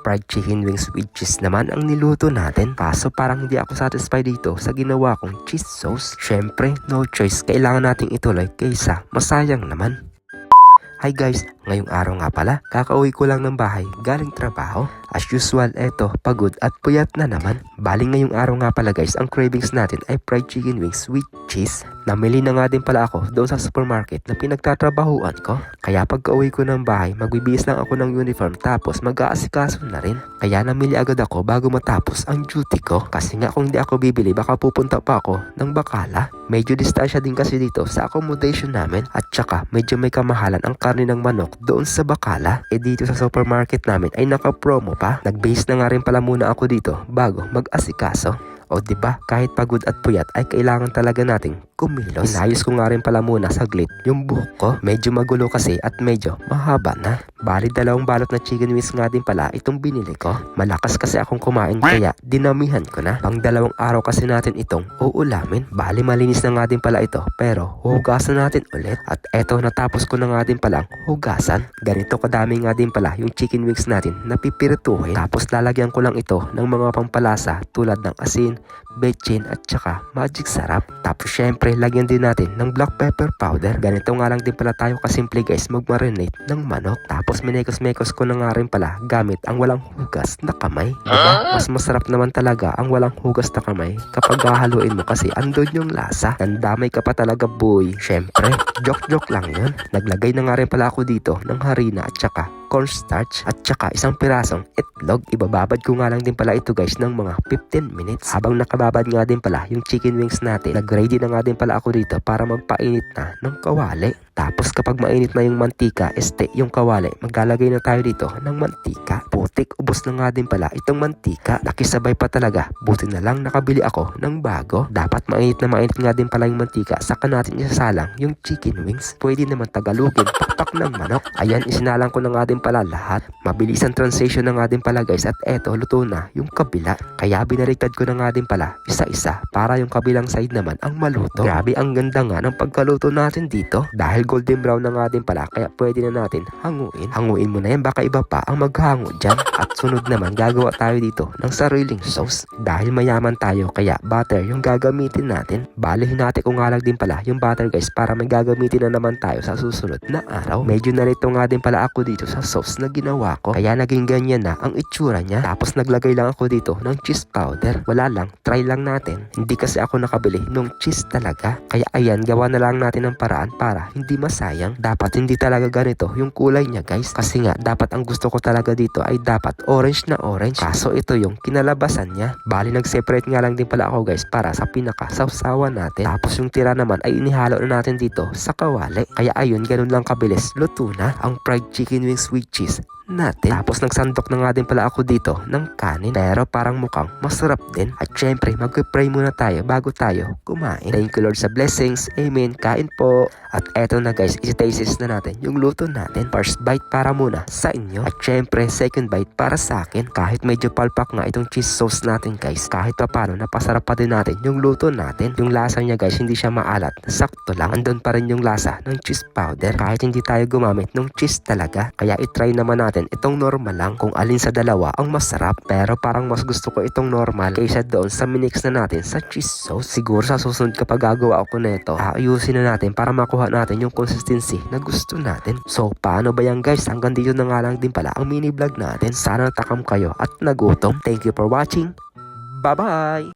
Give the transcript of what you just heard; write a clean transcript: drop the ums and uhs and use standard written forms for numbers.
fried chicken wings with cheese naman ang niluto natin. Kaso parang hindi ako satisfied dito sa ginawa kong cheese sauce. Syempre, no choice, kailangan nating ituloy kaysa masayang naman. Hi guys, ngayong araw nga pala, kakauwi ko lang ng bahay galing trabaho. As usual, eto, pagod at puyat na naman. Baling ngayong araw nga pala guys, ang cravings natin ay fried chicken wings with cheese. Namili na nga din pala ako doon sa supermarket na pinagtatrabahuan ko. Kaya pagka-uwi ko ng bahay, magbibihis lang ako ng uniform tapos mag-aasikaso na rin. Kaya namili agad ako bago matapos ang duty ko. Kasi nga kung hindi ako bibili, baka pupunta pa ako ng Bacala. Medyo distansya din kasi dito sa accommodation namin at saka medyo may kamahalan ang karne ng manok doon sa Bacala. Dito sa supermarket namin ay naka-promo pa. Nag-base na nga rin pala muna ako dito bago mag-asikaso. O diba, kahit pagod at puyat ay kailangan talaga nating kumilos. Inayos ko nga rin pala muna saglit yung buhok ko. Medyo magulo kasi at medyo mahaba na. Bali 2 balot na chicken wings nga din pala itong binili ko. Malakas kasi akong kumain kaya dinamihan ko na. Pang 2 araw kasi natin itong uulamin. Bali malinis na nga din pala ito pero hugasan natin ulit. At eto natapos ko na nga din pala ang hugasan. Ganito kadami nga din pala yung chicken wings natin na pipirituhin. Tapos lalagyan ko lang ito ng mga pampalasa tulad ng asin, betchin at saka magic sarap. Tapos syempre lagyan din natin ng black pepper powder. Ganito nga lang din pala tayo kasimple guys mag-marinate ng manok. Tapos minekos-mekos ko na nga rin pala gamit ang walang hugas na kamay. Diba? Mas masarap naman talaga ang walang hugas na kamay kapag hahaluin mo kasi andun yung lasa. Nandamay ka pa talaga boy. Syempre, joke lang yun. Naglagay na nga rin pala ako dito ng harina at saka cornstarch at saka isang pirasong itlog. Ibababad ko nga lang din pala ito guys ng mga 15 minutes. Habang nakababad nga din pala yung chicken wings natin, nag-ready na nga din pala ako dito para magpainit na ng kawali. Tapos kapag mainit na yung mantika, yung kawali, maglalagay na tayo dito ng mantika. Putik, ubos na nga din pala itong mantika. Nakisabay pa talaga, buti na lang nakabili ako ng bago. Dapat mainit na mainit nga din pala yung mantika, saka natin isasalang yung chicken wings. Pwede naman tagalugin, pakpak ng manok. Ayan, isinalang ko na nga din pala lahat. Mabilis ang transition na nga din pala guys at eto, luto na yung kabila. Kaya binaliktad ko na nga din pala isa-isa para yung kabilang side naman ang maluto. Grabe, ang ganda nga ng pagkaluto natin dito. Dahil golden brown na nga din pala kaya pwede na natin hanguin. Hanguin mo na yan, baka iba pa ang maghango dyan. At sunod naman gagawa tayo dito ng sariling sauce. Dahil mayaman tayo kaya butter yung gagamitin natin. Bali hinati ko nga lang din pala yung butter guys para may gagamitin na naman tayo sa susunod na araw. Medyo narito nga din pala ako dito sa sauce na ginawa ko kaya naging ganyan na ang itsura niya. Tapos naglagay lang ako dito ng cheese powder. Wala lang, try lang natin. Hindi kasi ako nakabili ng cheese talaga. Kaya ayan, gawa na lang natin ng paraan para hindi masayang. Dapat hindi talaga ganito yung kulay niya guys. Kasi nga dapat ang gusto ko talaga dito ay dapat orange na orange. Kaso ito yung kinalabasan niya. Bali nag-separate nga lang din pala ako guys para sa pinakasawsawan natin. Tapos yung tira naman ay inihalo na natin dito sa kawali. Kaya ayun, ganun lang kabilis. Luto na ang fried chicken wings with cheese natin. Tapos nagsandok na nga din pala ako dito ng kanin pero parang mukhang masarap din. At syempre mag-pray muna tayo bago tayo kumain. Thank you Lord sa blessings. Amen. Kain po. At eto na guys, isi-taste na natin yung luto natin. First bite para muna sa inyo. At syempre second bite para sa akin. Kahit medyo palpak nga itong cheese sauce natin guys, kahit pa paano napasarap pa din natin yung luto natin. Yung lasa niya guys hindi siya maalat. Sakto lang. Andun pa rin yung lasa ng cheese powder kahit hindi tayo gumamit ng cheese talaga. Kaya itry naman natin itong normal lang kung alin sa dalawa ang masarap. Pero parang mas gusto ko itong normal kaysa doon sa minix na natin sa cheese sauce. Siguro sa susunod kapag gagawa ako nito, ayusin na natin para makuha natin yung consistency na gusto natin. So paano ba yan guys? Hanggang dito na nga lang din pala ang mini vlog natin. Sana natakam kayo at nagutom. Thank you for watching. Bye bye!